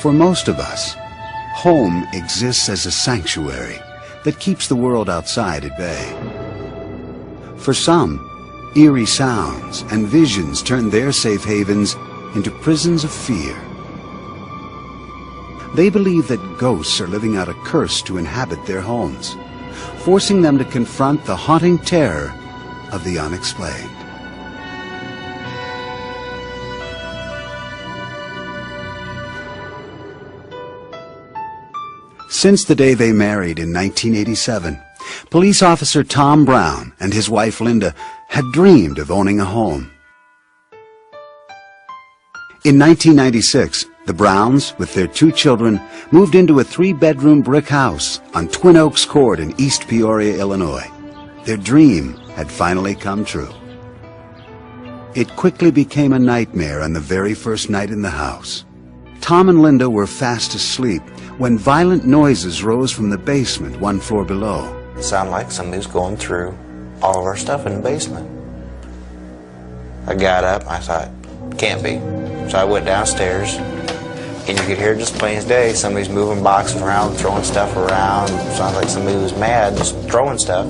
For most of us, home exists as a sanctuary that keeps the world outside at bay. For some, eerie sounds and visions turn their safe havens into prisons of fear. They believe that ghosts are living out a curse to inhabit their homes, forcing them to confront the haunting terror of the unexplained. Since the day they married in 1987, police officer Tom Brown and his wife Linda had dreamed of owning a home. In 1996, the Browns, with their 2 children, moved into a 3-bedroom brick house on Twin Oaks Court in East Peoria, Illinois. Their dream had finally come true. It quickly became a nightmare on the very first night in the house. Tom and Linda were fast asleep when violent noises rose from the basement 1 floor below. It sounded like somebody was going through all of our stuff in the basement. I got up, I thought, can't be. So I went downstairs, and you could hear just plain as day, somebody's moving boxes around, throwing stuff around. It sounds like somebody was mad, just throwing stuff.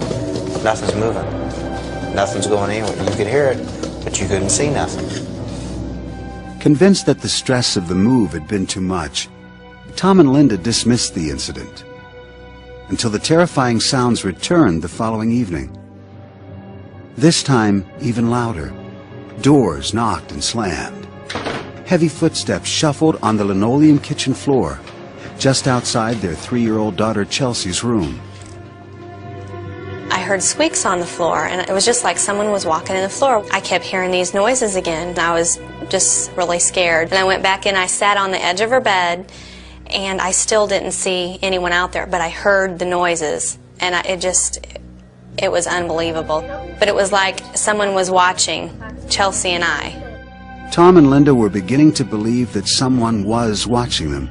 Nothing's moving. Nothing's going anywhere. You could hear it, but you couldn't see nothing. Convinced that the stress of the move had been too much, Tom and Linda dismissed the incident until the terrifying sounds returned the following evening. This time, even louder. Doors knocked and slammed. Heavy footsteps shuffled on the linoleum kitchen floor, just outside their 3-year-old daughter Chelsea's room. I heard squeaks on the floor, and it was just like someone was walking in the floor. I kept hearing these noises again, and I was just really scared. And I went back in, I sat on the edge of her bed, and I still didn't see anyone out there, but I heard the noises, and it was unbelievable. But it was like someone was watching Chelsea and I. Tom and Linda were beginning to believe that someone was watching them,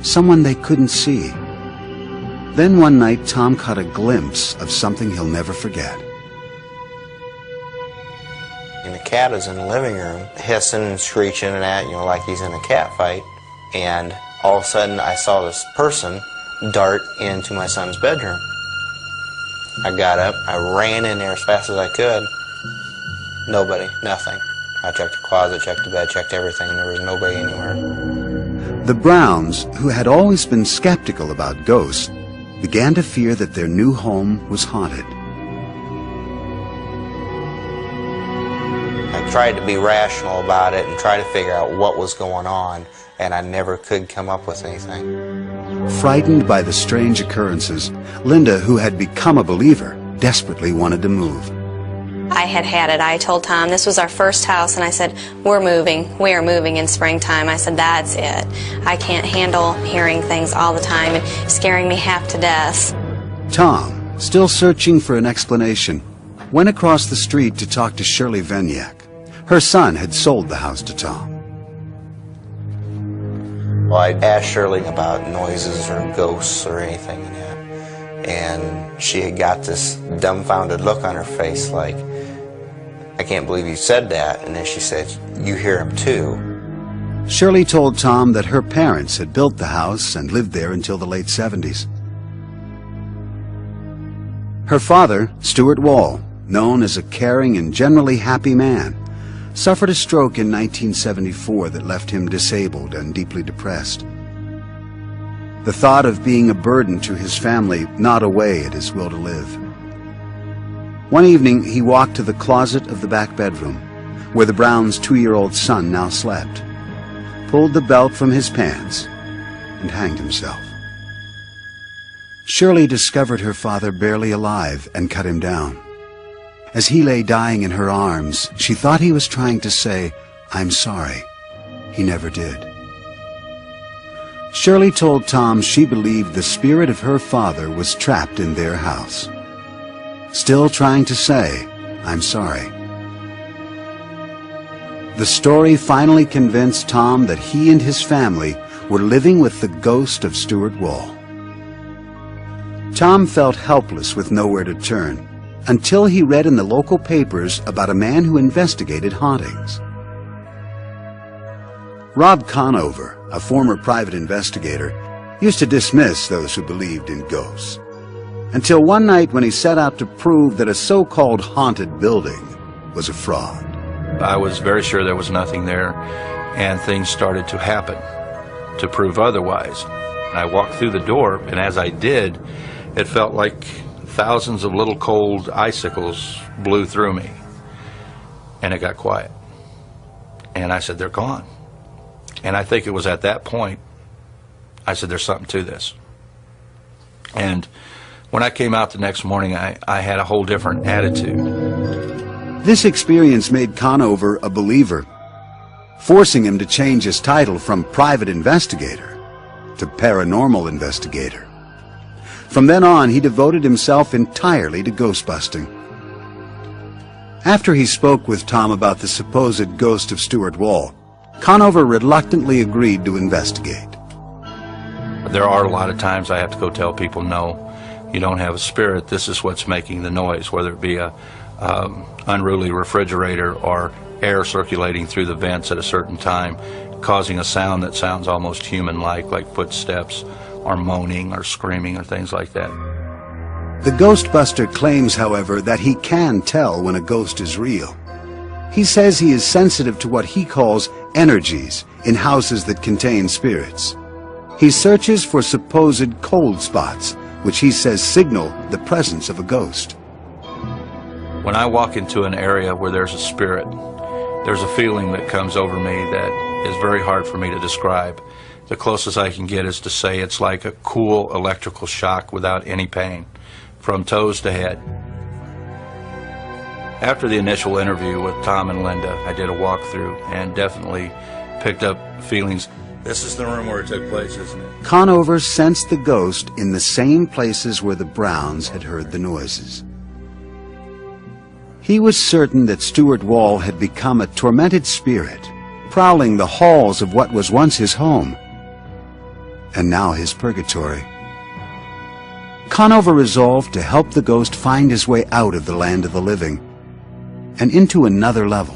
someone they couldn't see. Then one night, Tom caught a glimpse of something he'll never forget. And the cat is in the living room, hissing and screeching and that, like he's in a cat fight. And all of a sudden, I saw this person dart into my son's bedroom. I got up, I ran in there as fast as I could. Nobody, nothing. I checked the closet, checked the bed, checked everything, and there was nobody anywhere. The Browns, who had always been skeptical about ghosts, began to fear that their new home was haunted. I tried to be rational about it and try to figure out what was going on, and I never could come up with anything. Frightened by the strange occurrences, Linda, who had become a believer, desperately wanted to move. I had had it. I told Tom this was our first house, and I said, we're moving. We are moving in springtime. I said, that's it. I can't handle hearing things all the time and scaring me half to death. Tom, still searching for an explanation, went across the street to talk to Shirley Venyak. Her son had sold the house to Tom. Well, I asked Shirley about noises or ghosts or anything in that, and she had got this dumbfounded look on her face like, I can't believe you said that. And then she said, you hear him too. Shirley told Tom that her parents had built the house and lived there until the late 70s. Her father, Stuart Wall, known as a caring and generally happy man, suffered a stroke in 1974 that left him disabled and deeply depressed. The thought of being a burden to his family gnawed away at his will to live. One evening, he walked to the closet of the back bedroom, where the Browns' 2-year-old son now slept, pulled the belt from his pants, and hanged himself. Shirley discovered her father barely alive and cut him down. As he lay dying in her arms, she thought he was trying to say, I'm sorry. He never did. Shirley told Tom she believed the spirit of her father was trapped in their house, still trying to say, I'm sorry. The story finally convinced Tom that he and his family were living with the ghost of Stuart Wall. Tom felt helpless with nowhere to turn until he read in the local papers about a man who investigated hauntings. Rob Conover, a former private investigator, used to dismiss those who believed in ghosts. Until one night when he set out to prove that a so-called haunted building was a fraud. I was very sure there was nothing there, and things started to happen to prove otherwise. I walked through the door, and as I did, it felt like thousands of little cold icicles blew through me. And it got quiet. And I said, they're gone. And I think it was at that point, I said, there's something to this. And when I came out the next morning, I had a whole different attitude. This experience made Conover a believer, forcing him to change his title from private investigator to paranormal investigator. From then on, he devoted himself entirely to ghost busting. After he spoke with Tom about the supposed ghost of Stuart Wall, Conover reluctantly agreed to investigate. There are a lot of times I have to go tell people, no, you don't have a spirit. This is what's making the noise, whether it be a unruly refrigerator or air circulating through the vents at a certain time, causing a sound that sounds almost human-like, like footsteps or moaning or screaming or things like that. The Ghostbuster claims, however, that he can tell when a ghost is real. He says he is sensitive to what he calls energies in houses that contain spirits. He searches for supposed cold spots, which he says signal the presence of a ghost. When I walk into an area where there's a spirit, there's a feeling that comes over me that is very hard for me to describe. The closest I can get is to say it's like a cool electrical shock without any pain, from toes to head. After the initial interview with Tom and Linda, I did a walkthrough and definitely picked up feelings. This is the room where it took place, isn't it? Conover sensed the ghost in the same places where the Browns had heard the noises. He was certain that Stuart Wall had become a tormented spirit, prowling the halls of what was once his home, and now his purgatory. Conover resolved to help the ghost find his way out of the land of the living and into another level.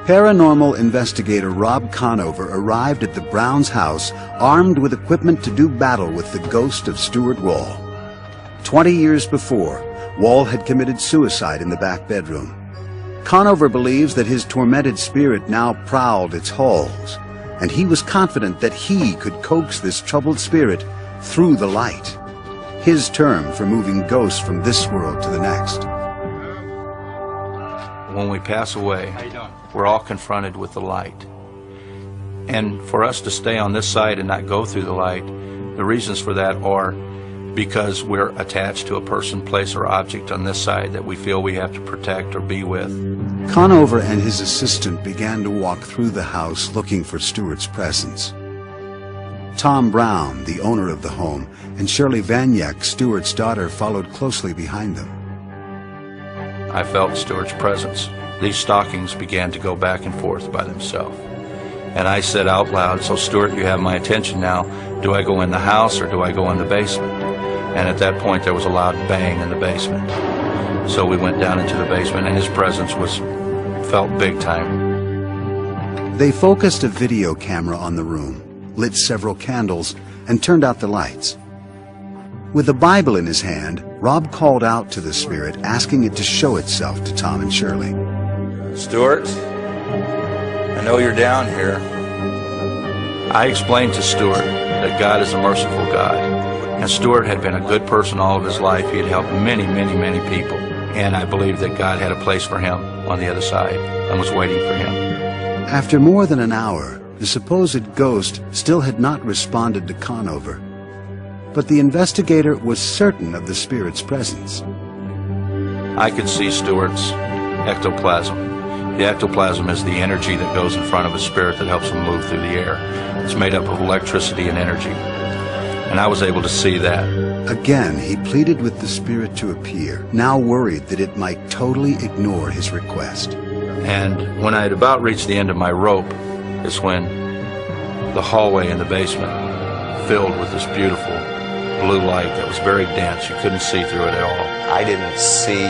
Paranormal investigator Rob Conover arrived at the Browns' house armed with equipment to do battle with the ghost of Stuart Wall. 20 years before, Wall had committed suicide in the back bedroom. Conover believes that his tormented spirit now prowled its halls, and he was confident that he could coax this troubled spirit through the light, his term for moving ghosts from this world to the next. When we pass away, we're all confronted with the light. And for us to stay on this side and not go through the light, the reasons for that are because we're attached to a person, place, or object on this side that we feel we have to protect or be with. Conover and his assistant began to walk through the house looking for Stuart's presence. Tom Brown, the owner of the home, and Shirley Vaniak, Stuart's daughter, followed closely behind them. I felt Stuart's presence. These stockings began to go back and forth by themselves. And I said out loud, so Stuart, you have my attention now. Do I go in the house or do I go in the basement? And at that point there was a loud bang in the basement. So we went down into the basement and his presence felt big time. They focused a video camera on the room, lit several candles, and turned out the lights. With a Bible in his hand, Rob called out to the spirit, asking it to show itself to Tom and Shirley. Stuart, I know you're down here. I explained to Stuart that God is a merciful God, and Stuart had been a good person all of his life. He had helped many, many, many people, and I believed that God had a place for him on the other side and was waiting for him. After more than an hour, the supposed ghost still had not responded to Conover, but the investigator was certain of the spirit's presence. I could see Stuart's ectoplasm. The ectoplasm is the energy that goes in front of a spirit that helps him move through the air. It's made up of electricity and energy. And I was able to see that. Again, he pleaded with the spirit to appear, now worried that it might totally ignore his request. And when I had about reached the end of my rope is when the hallway in the basement filled with this beautiful blue light that was very dense. You couldn't see through it at all. I didn't see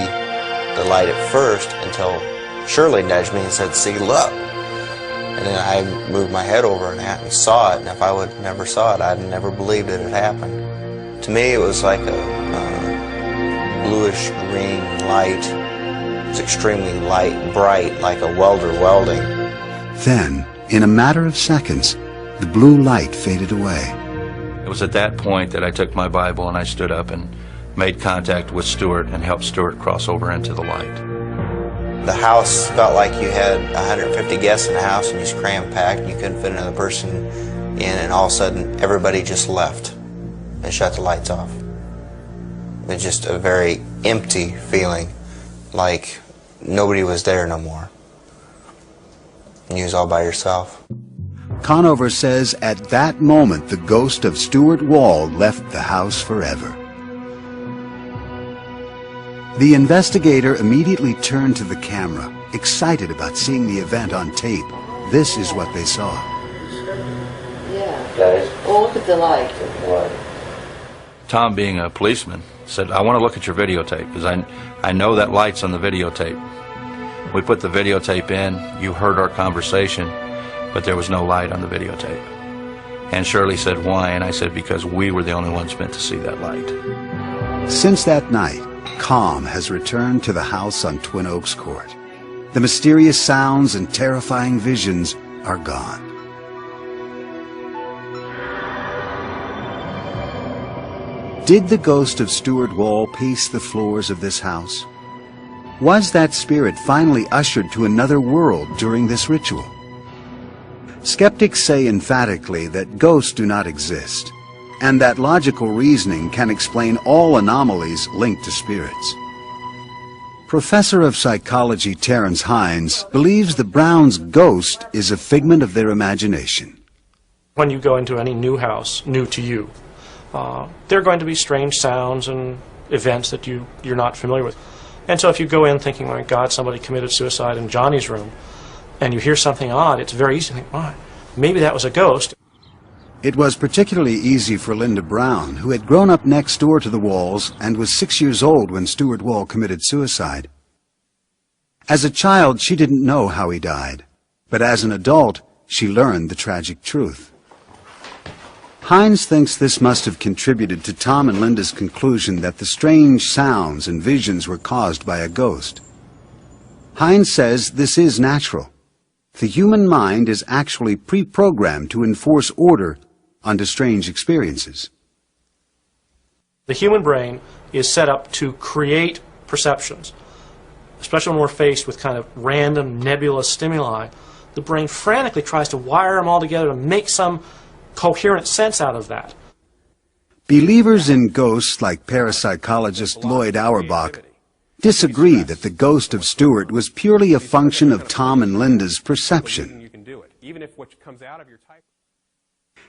the light at first until Shirley nudged me and said, "See, look." And then I moved my head over and saw it, and if I would never saw it, I'd never believed it had happened. To me, it was like a bluish green light. It was extremely bright, like a welder welding. Then, in a matter of seconds, the blue light faded away. It was at that point that I took my Bible and I stood up and made contact with Stuart and helped Stuart cross over into the light. The house felt like you had 150 guests in the house and you was cram-packed and you couldn't fit another person in, and all of a sudden everybody just left and shut the lights off. It was just a very empty feeling, like nobody was there no more. And you was all by yourself. Conover says at that moment the ghost of Stuart Wall left the house forever. The investigator immediately turned to the camera, excited about seeing the event on tape. This is what they saw. Yeah. Guys. Oh, look at the light. Tom, being a policeman, said, "I want to look at your videotape because I know that light's on the videotape." We put the videotape in, you heard our conversation, but there was no light on the videotape. And Shirley said, "Why?" And I said, "Because we were the only ones meant to see that light." Since that night, calm has returned to the house on Twin Oaks Court. The mysterious sounds and terrifying visions are gone. Did the ghost of Stuart Wall pace the floors of this house? Was that spirit finally ushered to another world during this ritual? Skeptics say emphatically that ghosts do not exist, and that logical reasoning can explain all anomalies linked to spirits. Professor of psychology Terence Hines believes the Browns' ghost is a figment of their imagination. When you go into any new house, new to you, there are going to be strange sounds and events that you're not familiar with. And so if you go in thinking, "My God, somebody committed suicide in Johnny's room," and you hear something odd, it's very easy to think, "Wow, maybe that was a ghost." It was particularly easy for Linda Brown, who had grown up next door to the Walls and was 6 years old when Stuart Wall committed suicide. As a child, she didn't know how he died, but as an adult, she learned the tragic truth. Hines thinks this must have contributed to Tom and Linda's conclusion that the strange sounds and visions were caused by a ghost. Hines says this is natural. The human mind is actually pre-programmed to enforce order onto strange experiences. The human brain is set up to create perceptions, especially when we're faced with kind of random nebulous stimuli. The brain frantically tries to wire them all together to make some coherent sense out of that. Believers in ghosts like parapsychologist Lloyd Auerbach disagree that the ghost of Stuart was purely a function of Tom and Linda's perception.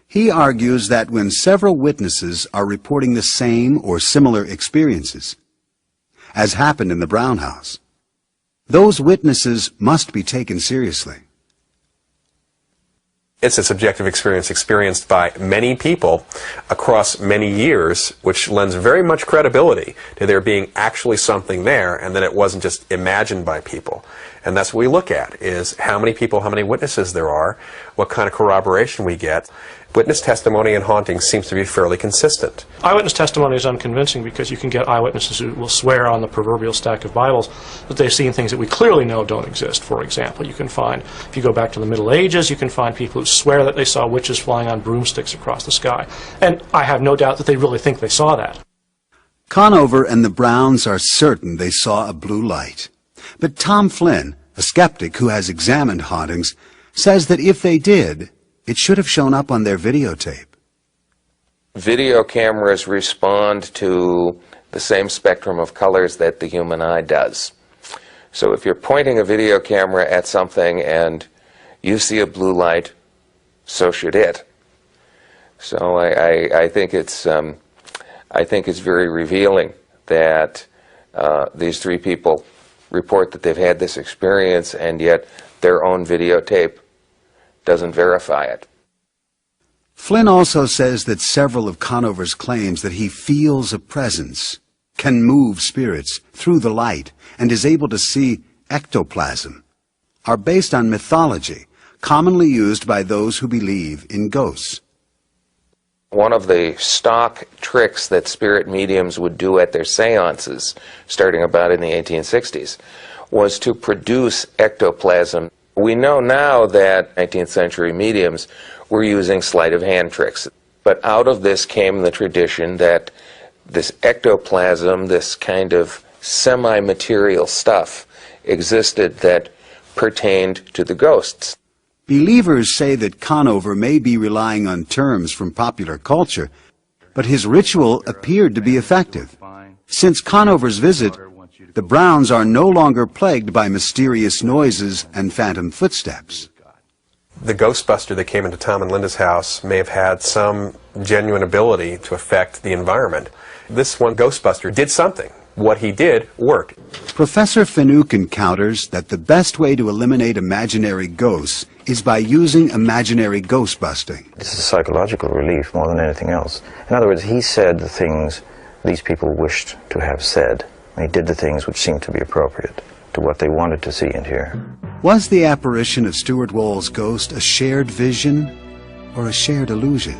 He argues that when several witnesses are reporting the same or similar experiences, as happened in the Brown house, those witnesses must be taken seriously. It's a subjective experience experienced by many people across many years, which lends very much credibility to there being actually something there and that it wasn't just imagined by people. And that's what we look at, is how many people, how many witnesses there are, what kind of corroboration we get. Witness testimony in hauntings seems to be fairly consistent. Eyewitness testimony is unconvincing because you can get eyewitnesses who will swear on the proverbial stack of Bibles that they've seen things that we clearly know don't exist. For example, you can find, if you go back to the Middle Ages, you can find people who swear that they saw witches flying on broomsticks across the sky. And I have no doubt that they really think they saw that. Conover and the Browns are certain they saw a blue light. But Tom Flynn, a skeptic who has examined hauntings, says that if they did, it should have shown up on their videotape. Video cameras respond to the same spectrum of colors that the human eye does. So if you're pointing a video camera at something and you see a blue light, so should it. So I think it's very revealing that these three people report that they've had this experience, and yet their own videotape doesn't verify it. Flynn also says that several of Conover's claims that he feels a presence can move spirits through the light, and is able to see ectoplasm, are based on mythology commonly used by those who believe in ghosts. One of the stock tricks that spirit mediums would do at their seances, starting about in the 1860s, was to produce ectoplasm. We know now that 19th century mediums were using sleight of hand tricks, but out of this came the tradition that this ectoplasm, this kind of semi-material stuff, existed that pertained to the ghosts. Believers say that Conover may be relying on terms from popular culture, but his ritual appeared to be effective. Since Conover's visit, the Browns are no longer plagued by mysterious noises and phantom footsteps. The Ghostbuster that came into Tom and Linda's house may have had some genuine ability to affect the environment. This one Ghostbuster did something. What he did worked. Professor Finook encounters that the best way to eliminate imaginary ghosts is by using imaginary ghost busting. This is a psychological relief more than anything else. In other words, he said the things these people wished to have said. He did the things which seemed to be appropriate to what they wanted to see and hear. Was the apparition of Stuart Wall's ghost a shared vision or a shared illusion?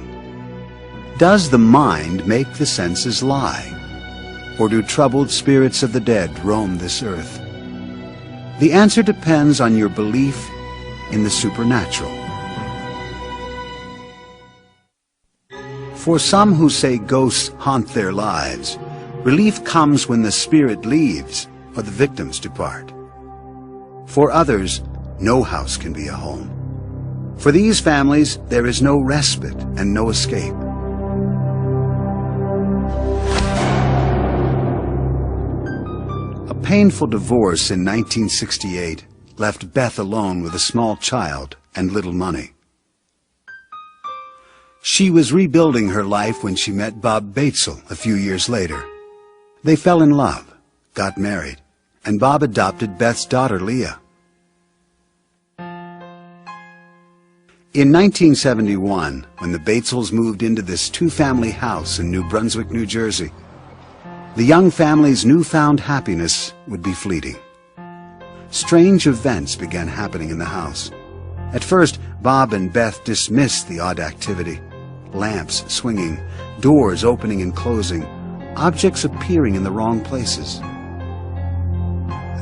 Does the mind make the senses lie? Or do troubled spirits of the dead roam this earth? The answer depends on your belief in the supernatural. For some who say ghosts haunt their lives, relief comes when the spirit leaves or the victims depart. For others, no house can be a home. For these families, there is no respite and no escape. A painful divorce in 1968 left Beth alone with a small child and little money. She was rebuilding her life when she met Bob Batesel a few years later. They fell in love, got married, and Bob adopted Beth's daughter, Leah. In 1971, when the Batesels moved into this two-family house in New Brunswick, New Jersey, the young family's newfound happiness would be fleeting. Strange events began happening in the house. At first, Bob and Beth dismissed the odd activity. Lamps swinging, doors opening and closing, objects appearing in the wrong places.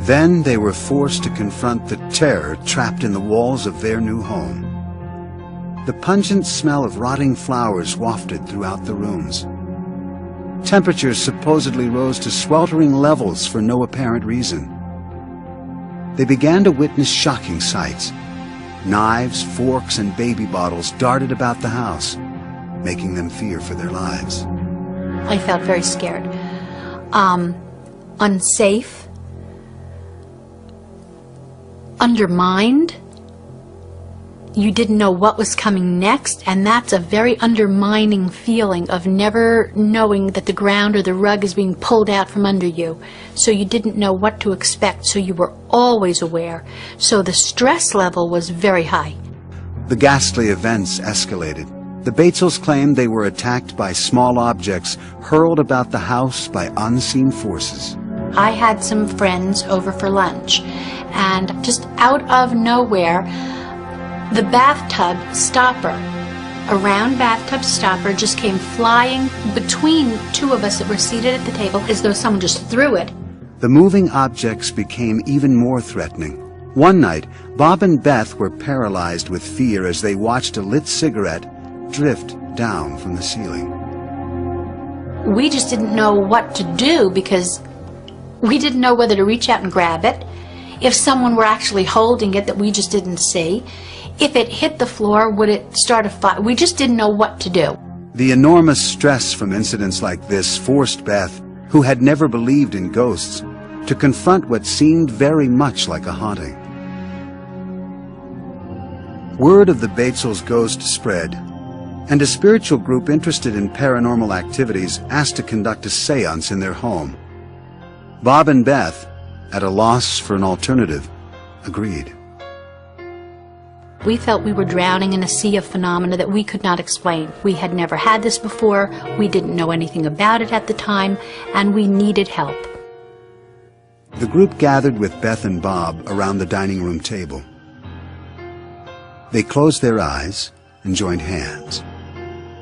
Then they were forced to confront the terror trapped in the walls of their new home. The pungent smell of rotting flowers wafted throughout the rooms. Temperatures supposedly rose to sweltering levels for no apparent reason. They began to witness shocking sights. Knives, forks, and baby bottles darted about the house, making them fear for their lives. I felt very scared, unsafe, undermined. You didn't know what was coming next, and that's a very undermining feeling of never knowing that the ground or the rug is being pulled out from under you. So you didn't know what to expect, so you were always aware. So the stress level was very high. The ghastly events escalated. The Batesels claimed they were attacked by small objects hurled about the house by unseen forces. I had some friends over for lunch, and just out of nowhere, the bathtub stopper, a round bathtub stopper, just came flying between two of us that were seated at the table as though someone just threw it. The moving objects became even more threatening. One night, Bob and Beth were paralyzed with fear as they watched a lit cigarette drift down from the ceiling. We just didn't know what to do because we didn't know whether to reach out and grab it, if someone were actually holding it that we just didn't see. If it hit the floor, would it start a fire? We just didn't know what to do. The enormous stress from incidents like this forced Beth, who had never believed in ghosts, to confront what seemed very much like a haunting. Word of the Batesels' ghost spread, and a spiritual group interested in paranormal activities asked to conduct a seance in their home. Bob and Beth, at a loss for an alternative, agreed. We felt we were drowning in a sea of phenomena that we could not explain. We had never had this before, we didn't know anything about it at the time, and we needed help. The group gathered with Beth and Bob around the dining room table. They closed their eyes and joined hands.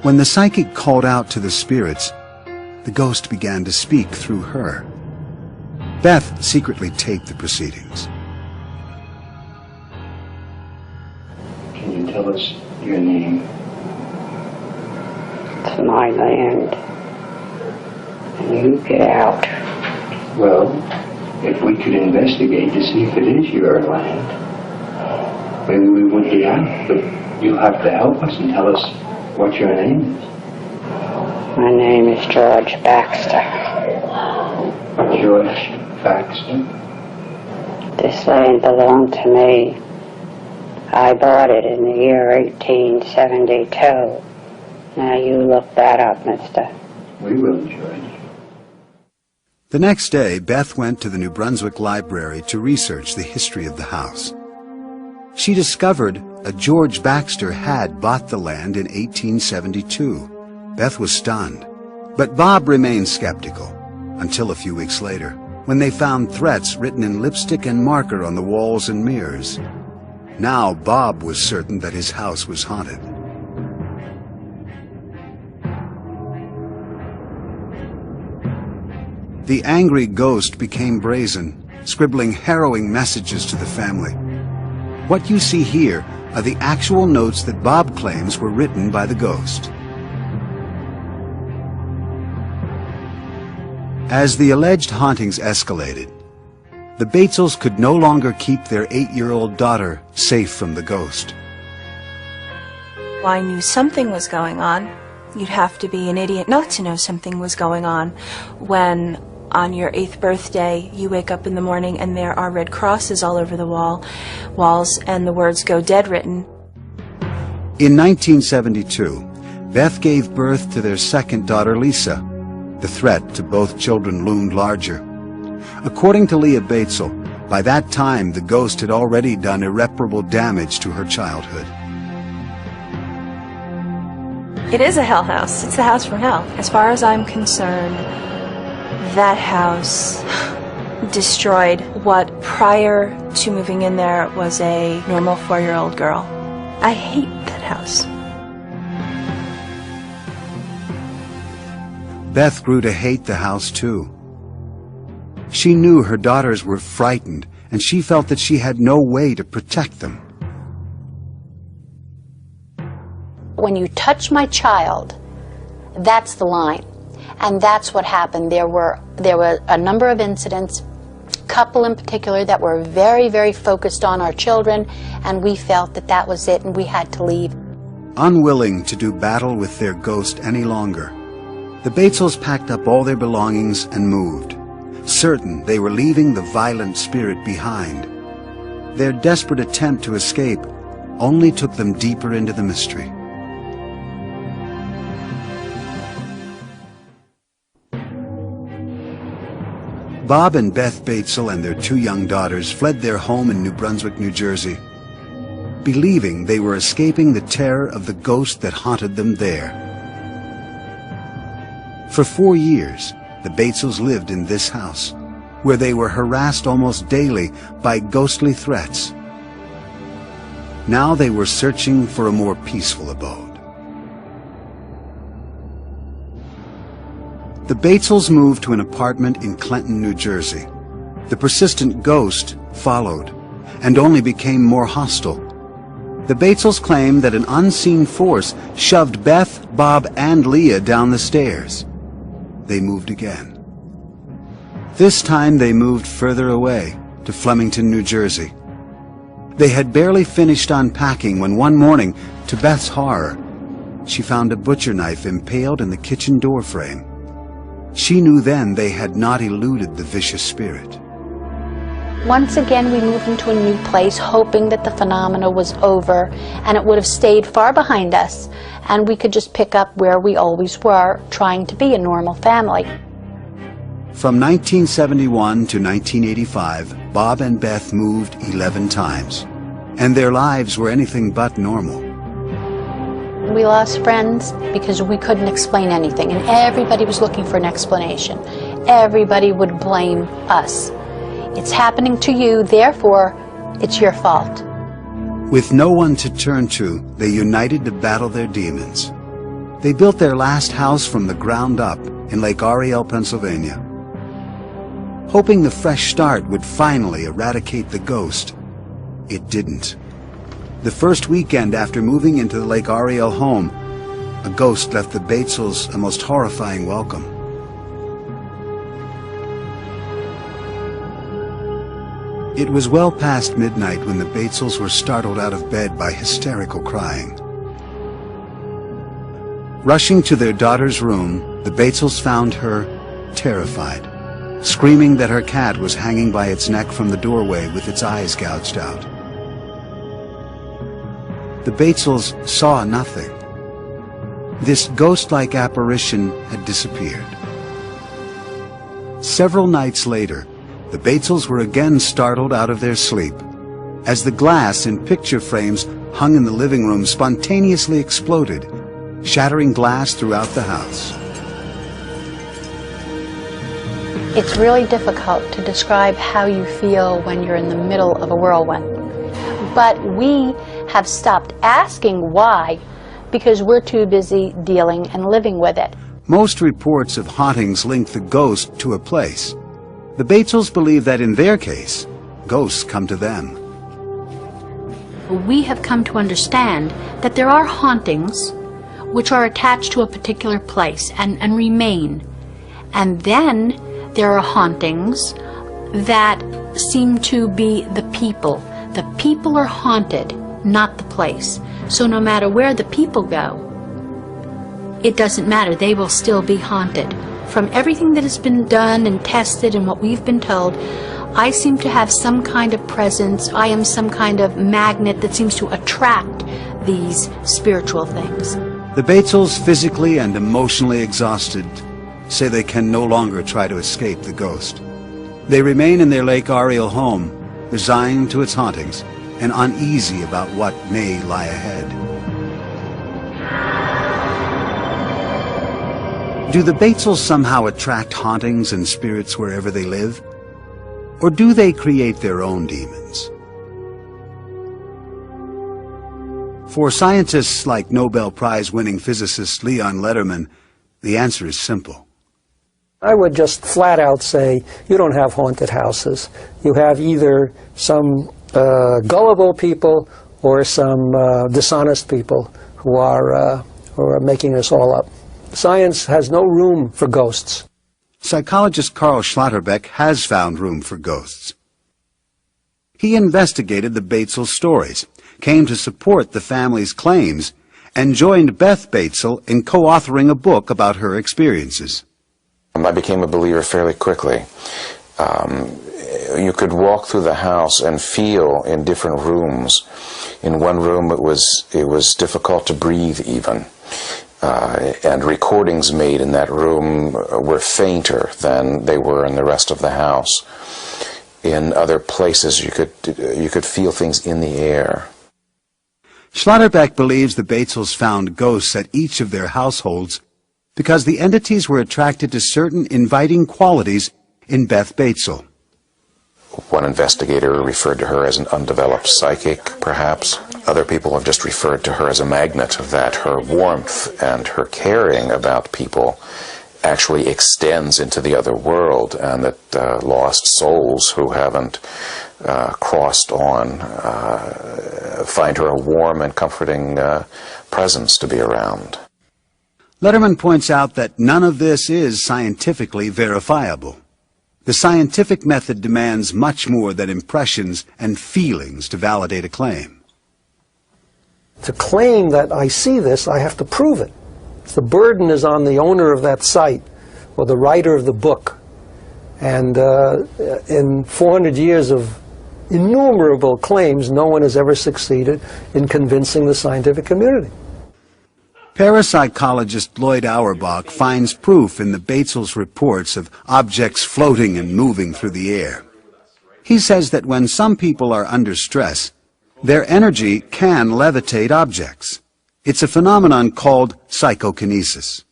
When the psychic called out to the spirits, the ghost began to speak through her. Beth secretly taped the proceedings. Can you tell us your name? It's my land. And you get out. Well, if we could investigate to see if it is your land, maybe we would be out, but you'll have to help us and tell us what your name is. My name is George Baxter. George Baxter? This land belonged to me. I bought it in the year 1872. Now you look that up, mister. We will, George. The next day, Beth went to the New Brunswick Library to research the history of the house. She discovered a George Baxter had bought the land in 1872. Beth was stunned, but Bob remained skeptical until a few weeks later, when they found threats written in lipstick and marker on the walls and mirrors. Now Bob was certain that his house was haunted. The angry ghost became brazen, scribbling harrowing messages to the family. What you see here are the actual notes that Bob claims were written by the ghost. As the alleged hauntings escalated, the Batesels could no longer keep their 8-year-old daughter safe from the ghost. I knew something was going on. You'd have to be an idiot not to know something was going on when on your 8th birthday you wake up in the morning and there are red crosses all over the walls and the words "Go Dead" written. In 1972, Beth gave birth to their second daughter, Lisa. The threat to both children loomed larger. According to Leah Batesel, by that time the ghost had already done irreparable damage to her childhood. It is a hell house. It's the house from hell. As far as I'm concerned, that house destroyed what prior to moving in there was a normal 4-year-old girl. I hate that house. Beth grew to hate the house too. She knew her daughters were frightened, and she felt that she had no way to protect them. When you touch my child, that's the line. And that's what happened. There were a number of incidents, a couple in particular, that were very, very focused on our children, and we felt that that was it and we had to leave. Unwilling to do battle with their ghost any longer, the Batesels packed up all their belongings and moved, certain they were leaving the violent spirit behind. Their desperate attempt to escape only took them deeper into the mystery. Bob and Beth Batesel and their 2 young daughters fled their home in New Brunswick, New Jersey, believing they were escaping the terror of the ghost that haunted them there. For 4 years, the Batesels lived in this house, where they were harassed almost daily by ghostly threats. Now they were searching for a more peaceful abode. The Batesels moved to an apartment in Clinton, New Jersey. The persistent ghost followed, and only became more hostile. The Batesels claimed that an unseen force shoved Beth, Bob, and Leah down the stairs. They moved again. This time they moved further away, to Flemington, New Jersey. They had barely finished unpacking when one morning, to Beth's horror, she found a butcher knife impaled in the kitchen door frame. She knew then they had not eluded the vicious spirit. Once again, we moved into a new place, hoping that the phenomena was over and it would have stayed far behind us, and we could just pick up where we always were, trying to be a normal family. From 1971 to 1985, Bob and Beth moved 11 times. and their lives were anything but normal. We lost friends because we couldn't explain anything, and everybody was looking for an explanation. Everybody would blame us. It's happening to you, therefore, it's your fault. With no one to turn to, they united to battle their demons. They built their last house from the ground up in Lake Ariel, Pennsylvania, hoping the fresh start would finally eradicate the ghost. It didn't. The first weekend after moving into the Lake Ariel home, a ghost left the Batesels a most horrifying welcome. It was well past midnight when the Batesels were startled out of bed by hysterical crying. Rushing to their daughter's room, the Batesels found her terrified, screaming that her cat was hanging by its neck from the doorway with its eyes gouged out. The Batesels saw nothing. This ghost-like apparition had disappeared. Several nights later, the Batesels were again startled out of their sleep as the glass in picture frames hung in the living room spontaneously exploded, shattering glass throughout the house. It's really difficult to describe how you feel when you're in the middle of a whirlwind. But we have stopped asking why because we're too busy dealing and living with it. Most reports of hauntings link the ghost to a place. The Batesels believe that in their case, ghosts come to them. We have come to understand that there are hauntings which are attached to a particular place and remain. And then there are hauntings that seem to be the people. The people are haunted, not the place. So no matter where the people go, it doesn't matter, they will still be haunted. From everything that has been done and tested and what we've been told, I seem to have some kind of presence. I am some kind of magnet that seems to attract these spiritual things. The Batesels, physically and emotionally exhausted, say they can no longer try to escape the ghost. They remain in their Lake Ariel home, resigned to its hauntings and uneasy about what may lie ahead. Do the Batesels somehow attract hauntings and spirits wherever they live? Or do they create their own demons? For scientists like Nobel Prize-winning physicist Leon Lederman, the answer is simple. I would just flat out say, you don't have haunted houses. You have either some gullible people or some dishonest people who are making this all up. Science has no room for ghosts. Psychologist Carl Schlotterbeck has found room for ghosts. He investigated the Batesel stories, came to support the family's claims, and joined Beth Batesel in co-authoring a book about her experiences. I became a believer fairly quickly. You could walk through the house and feel in different rooms. In one room it was difficult to breathe even. And recordings made in that room were fainter than they were in the rest of the house. In other places you could feel things in the air. Schlotterbeck believes the Batesels found ghosts at each of their households because the entities were attracted to certain inviting qualities in Beth Batesel. One investigator referred to her as an undeveloped psychic, perhaps. Other people have just referred to her as a magnet, that her warmth and her caring about people actually extends into the other world, and that lost souls who haven't crossed on find her a warm and comforting presence to be around. Lederman points out that none of this is scientifically verifiable. The scientific method demands much more than impressions and feelings to validate a claim. To claim that I see this, I have to prove it. The burden is on the owner of that site or the writer of the book. And in 400 years of innumerable claims, no one has ever succeeded in convincing the scientific community. Parapsychologist Lloyd Auerbach finds proof in the Batesels' reports of objects floating and moving through the air. He says that when some people are under stress, Their energy can levitate objects. It's a phenomenon called psychokinesis.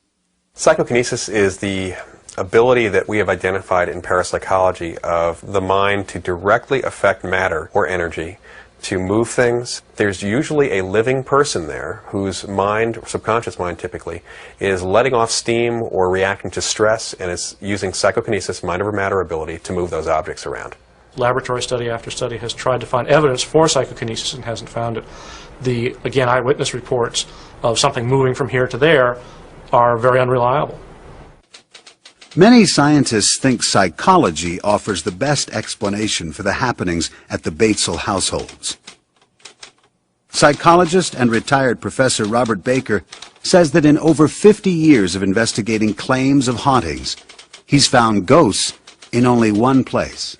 Psychokinesis is the ability that we have identified in parapsychology of the mind to directly affect matter or energy, to move things. There's usually a living person there whose mind, or subconscious mind typically, is letting off steam or reacting to stress and is using psychokinesis, mind over matter ability, to move those objects around. Laboratory study after study has tried to find evidence for psychokinesis and hasn't found it. The, again, eyewitness reports of something moving from here to there are very unreliable. Many scientists think psychology offers the best explanation for the happenings at the Batesel households. Psychologist and retired Professor Robert Baker says that in over 50 years of investigating claims of hauntings, he's found ghosts in only one place.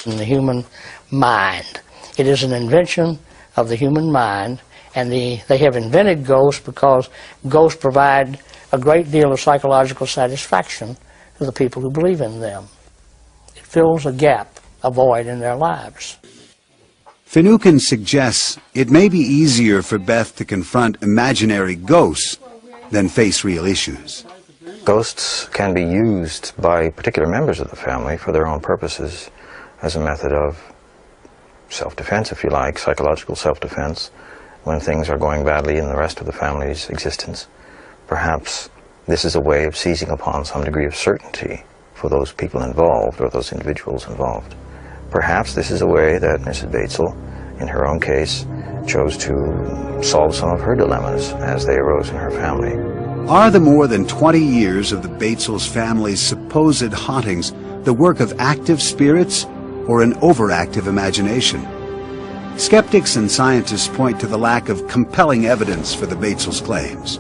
In the human mind. It is an invention of the human mind, and they have invented ghosts because ghosts provide a great deal of psychological satisfaction to the people who believe in them. It fills a gap, a void in their lives. Finucane suggests it may be easier for Beth to confront imaginary ghosts than face real issues. Ghosts can be used by particular members of the family for their own purposes as a method of self-defense, if you like, psychological self-defense, when things are going badly in the rest of the family's existence. Perhaps this is a way of seizing upon some degree of certainty for those people involved or those individuals involved. Perhaps this is a way that Mrs. Batesel, in her own case, chose to solve some of her dilemmas as they arose in her family. Are the more than 20 years of the Batesels family's supposed hauntings the work of active spirits or an overactive imagination? Skeptics and scientists point to the lack of compelling evidence for the Batesels' claims.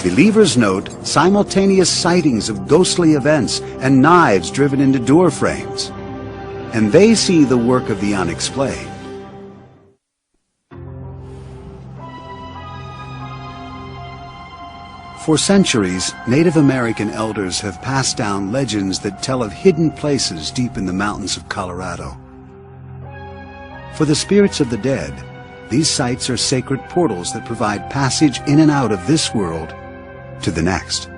Believers note simultaneous sightings of ghostly events and knives driven into door frames. And they see the work of the unexplained. For centuries, Native American elders have passed down legends that tell of hidden places deep in the mountains of Colorado. For the spirits of the dead, these sites are sacred portals that provide passage in and out of this world to the next.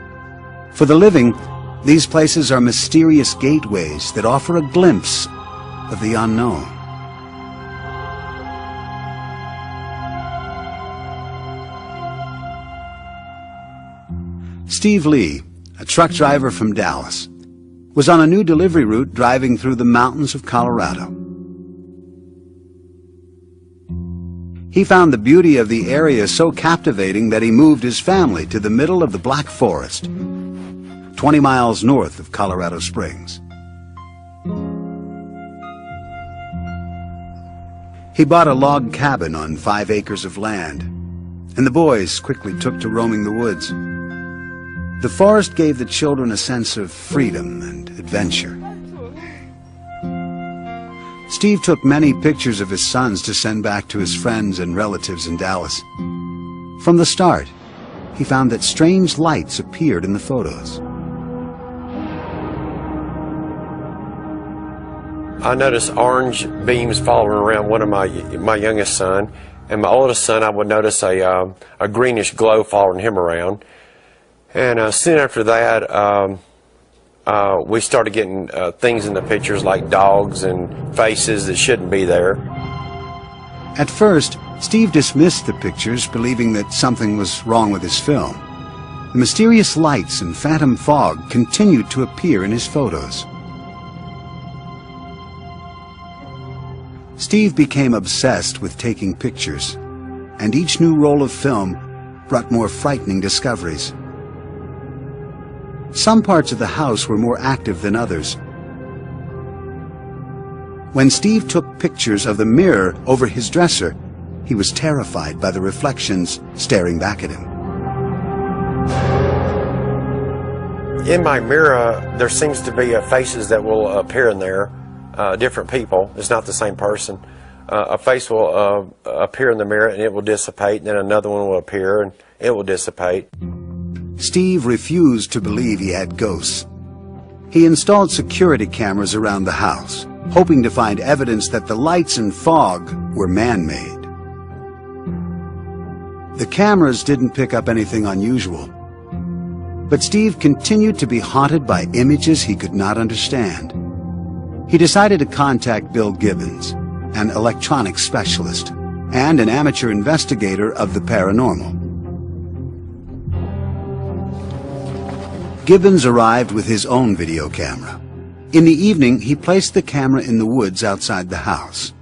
For the living, these places are mysterious gateways that offer a glimpse of the unknown. Steve Lee, a truck driver from Dallas, was on a new delivery route driving through the mountains of Colorado. He found the beauty of the area so captivating that he moved his family to the middle of the Black Forest, 20 miles north of Colorado Springs. He bought a log cabin on 5 acres of land, and the boys quickly took to roaming the woods. The forest gave the children a sense of freedom and adventure. Steve took many pictures of his sons to send back to his friends and relatives in Dallas. From the start, he found that strange lights appeared in the photos. I noticed orange beams following around one of my youngest son, and my oldest son I would notice a greenish glow following him around. And soon after that, we started getting things in the pictures like dogs and faces that shouldn't be there. At first, Steve dismissed the pictures, believing that something was wrong with his film. The mysterious lights and phantom fog continued to appear in his photos. Steve became obsessed with taking pictures, and each new roll of film brought more frightening discoveries. Some parts of the house were more active than others. When Steve took pictures of the mirror over his dresser, he was terrified by the reflections staring back at him. In my mirror, there seems to be faces that will appear in there, different people. It's not the same person. A face will appear in the mirror and it will dissipate, and then another one will appear and it will dissipate. Steve refused to believe he had ghosts. He installed security cameras around the house, hoping to find evidence that the lights and fog were man-made. The cameras didn't pick up anything unusual, but Steve continued to be haunted by images he could not understand. He decided to contact Bill Gibbons, an electronics specialist and an amateur investigator of the paranormal. Gibbons arrived with his own video camera. In the evening, he placed the camera in the woods outside the house.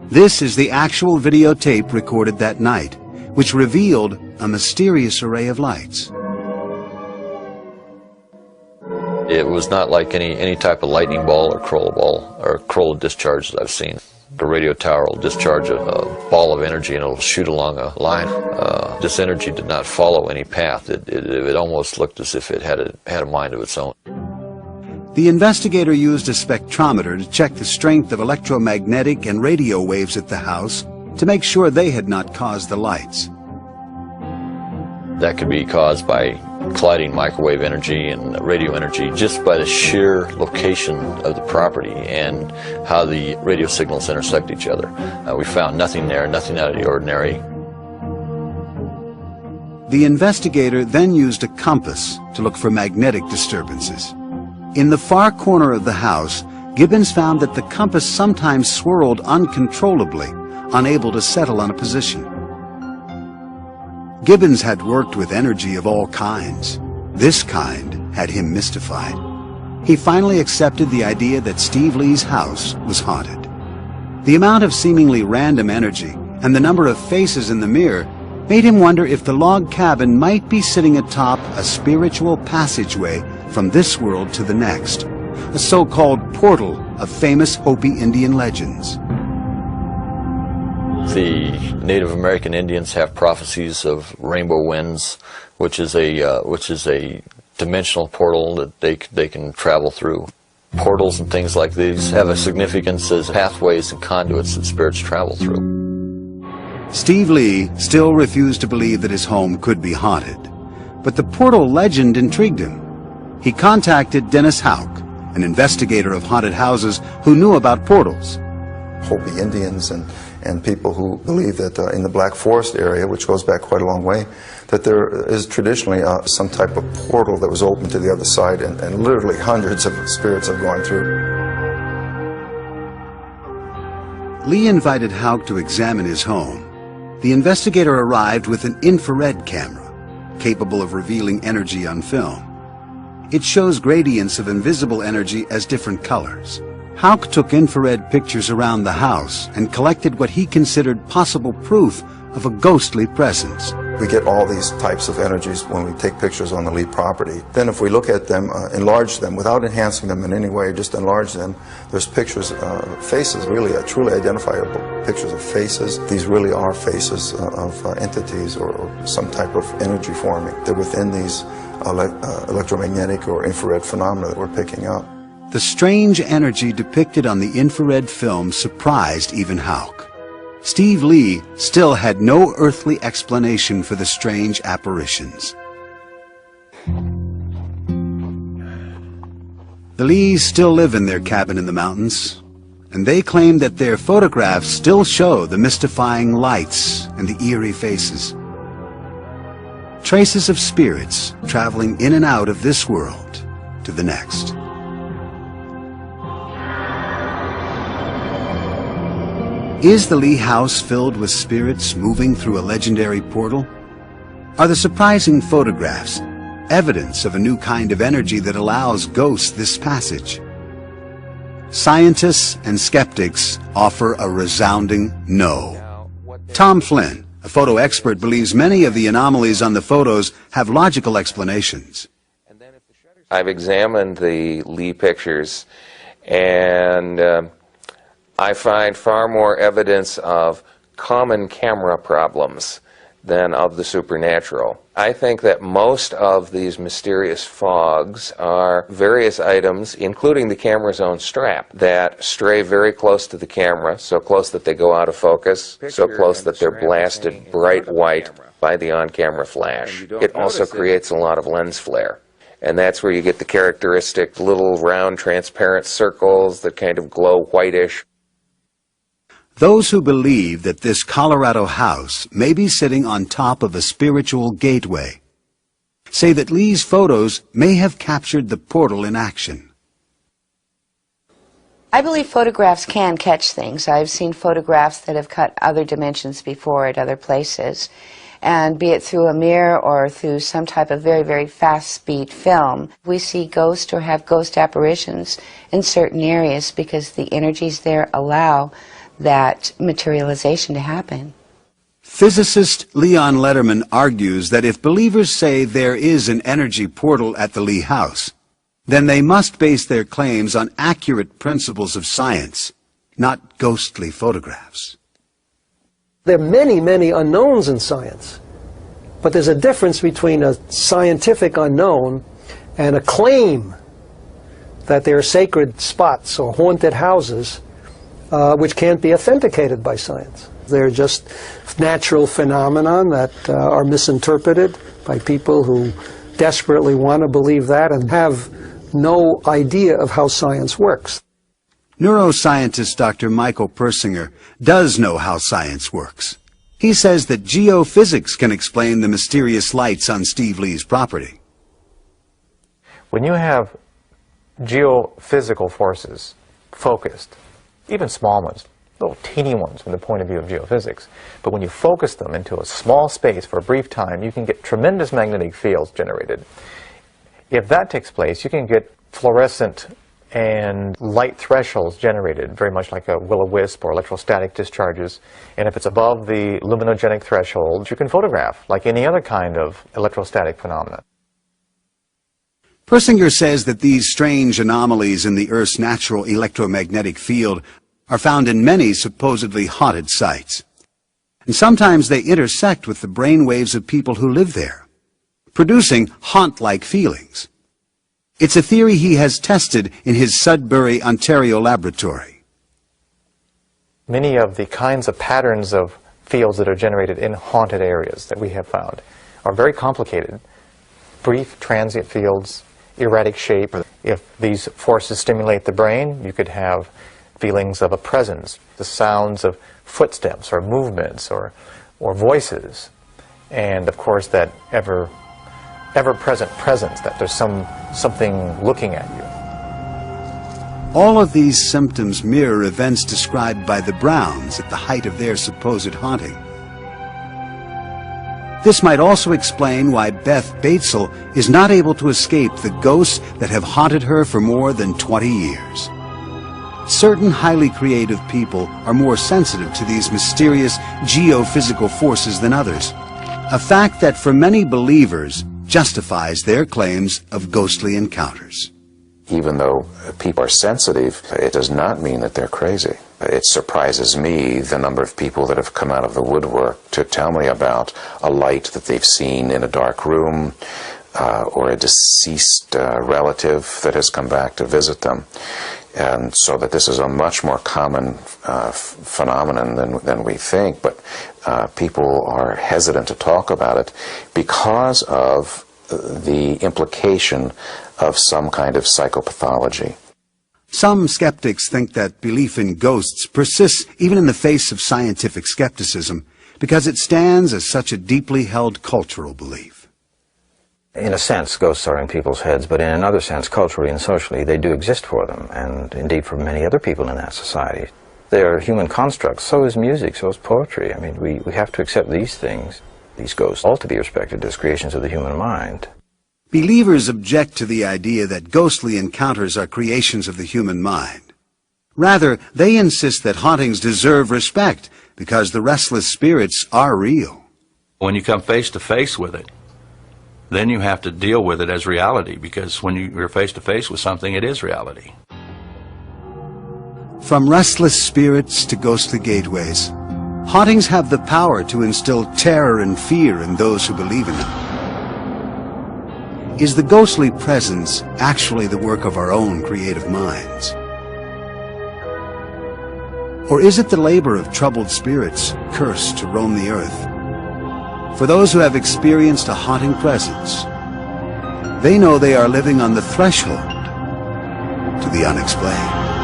This is the actual videotape recorded that night, which revealed a mysterious array of lights. It was not like any type of lightning ball or Kroll discharge that I've seen. The radio tower will discharge a ball of energy and it'll shoot along a line. This energy did not follow any path. It almost looked as if it had a mind of its own. The investigator used a spectrometer to check the strength of electromagnetic and radio waves at the house to make sure they had not caused the lights. That could be caused by colliding microwave energy and radio energy just by the sheer location of the property and how the radio signals intersect each other. We found nothing there, nothing out of the ordinary. The investigator then used a compass to look for magnetic disturbances. In the far corner of the house, Gibbons found that the compass sometimes swirled uncontrollably, unable to settle on a position. Gibbons had worked with energy of all kinds. This kind had him mystified. He finally accepted the idea that Steve Lee's house was haunted. The amount of seemingly random energy and the number of faces in the mirror made him wonder if the log cabin might be sitting atop a spiritual passageway from this world to the next, a so-called portal of famous Hopi Indian legends. The Native American Indians have prophecies of rainbow winds, which is a dimensional portal that they can travel through. Portals and things like these have a significance as pathways and conduits that spirits travel through. Steve Lee still refused to believe that his home could be haunted, but the portal legend intrigued him. He contacted Dennis Houck, an investigator of haunted houses who knew about portals. Hopi Indians and people who believe that in the Black Forest area, which goes back quite a long way, that there is traditionally some type of portal that was open to the other side, and literally hundreds of spirits have gone through. Lee invited Houck to examine his home. The investigator arrived with an infrared camera, capable of revealing energy on film. It shows gradients of invisible energy as different colors. Houck took infrared pictures around the house and collected what he considered possible proof of a ghostly presence. We get all these types of energies when we take pictures on the Lee property. Then if we look at them, enlarge them, without enhancing them in any way, just enlarge them, there's pictures, faces, really, truly identifiable pictures of faces. These really are faces of entities or some type of energy forming. They're within these electromagnetic or infrared phenomena that we're picking up. The strange energy depicted on the infrared film surprised even Houck. Steve Lee still had no earthly explanation for the strange apparitions. The Lees still live in their cabin in the mountains, and they claim that their photographs still show the mystifying lights and the eerie faces. Traces of spirits traveling in and out of this world to the next. Is the Lee house filled with spirits moving through a legendary portal? Are the surprising photographs evidence of a new kind of energy that allows ghosts this passage? Scientists and skeptics offer a resounding no. Tom Flynn, a photo expert, believes many of the anomalies on the photos have logical explanations. I've examined the Lee pictures, and I find far more evidence of common camera problems than of the supernatural. I think that most of these mysterious fogs are various items, including the camera's own strap, that stray very close to the camera, so close that they go out of focus, so close that they're blasted bright white by the on-camera flash. It also creates a lot of lens flare. And that's where you get the characteristic little round transparent circles that kind of glow whitish. Those who believe that this Colorado house may be sitting on top of a spiritual gateway say that Lee's photos may have captured the portal in action. I believe photographs can catch things. I've seen photographs that have cut other dimensions before at other places. And be it through a mirror or through some type of very, very fast-speed film, we see ghosts or have ghost apparitions in certain areas because the energies there allow that materialization to happen. Physicist Leon Letterman argues that if believers say there is an energy portal at the Lee house, then they must base their claims on accurate principles of science, not ghostly photographs. There are many, many unknowns in science, but there's a difference between a scientific unknown and a claim that there are sacred spots or haunted houses which can't be authenticated by science. They're just natural phenomena that are misinterpreted by people who desperately want to believe that and have no idea of how science works. Neuroscientist Dr. Michael Persinger does know how science works. He says that geophysics can explain the mysterious lights on Steve Lee's property. When you have geophysical forces focused, even small ones, little teeny ones from the point of view of geophysics, but when you focus them into a small space for a brief time, you can get tremendous magnetic fields generated. If that takes place, you can get fluorescent and light thresholds generated, very much like a will-o-wisp or electrostatic discharges. And if it's above the luminogenic threshold, you can photograph like any other kind of electrostatic phenomena. Persinger says that these strange anomalies in the Earth's natural electromagnetic field are found in many supposedly haunted sites. And sometimes they intersect with the brainwaves of people who live there, producing haunt-like feelings. It's a theory he has tested in his Sudbury, Ontario laboratory. Many of the kinds of patterns of fields that are generated in haunted areas that we have found are very complicated. Brief, transient fields, erratic shape. If these forces stimulate the brain, you could have feelings of a presence, the sounds of footsteps or movements or voices, and of course that ever-present presence, that there's something looking at you. All of these symptoms mirror events described by the Browns at the height of their supposed haunting. This might also explain why Beth Batesel is not able to escape the ghosts that have haunted her for more than 20 years. Certain highly creative people are more sensitive to these mysterious geophysical forces than others, a fact that for many believers justifies their claims of ghostly encounters. Even though people are sensitive, it does not mean that they're crazy. It surprises me the number of people that have come out of the woodwork to tell me about a light that they've seen in a dark room or a deceased relative that has come back to visit them. And so that this is a much more common phenomenon than we think, but people are hesitant to talk about it because of the implication of some kind of psychopathology. Some skeptics think that belief in ghosts persists even in the face of scientific skepticism because it stands as such a deeply held cultural belief. In a sense, ghosts are in people's heads, but in another sense, culturally and socially, they do exist for them, and indeed for many other people in that society. They are human constructs. So is music, so is poetry. I mean, we have to accept these things, these ghosts, all to be respected as creations of the human mind. Believers object to the idea that ghostly encounters are creations of the human mind. Rather, they insist that hauntings deserve respect because the restless spirits are real. When you come face to face with it, then you have to deal with it as reality, because when you're face to face with something, it is reality. From restless spirits to ghostly gateways, hauntings have the power to instill terror and fear in those who believe in them. Is the ghostly presence actually the work of our own creative minds? Or is it the labor of troubled spirits cursed to roam the earth? For those who have experienced a haunting presence, They know they are living on the threshold to the unexplained.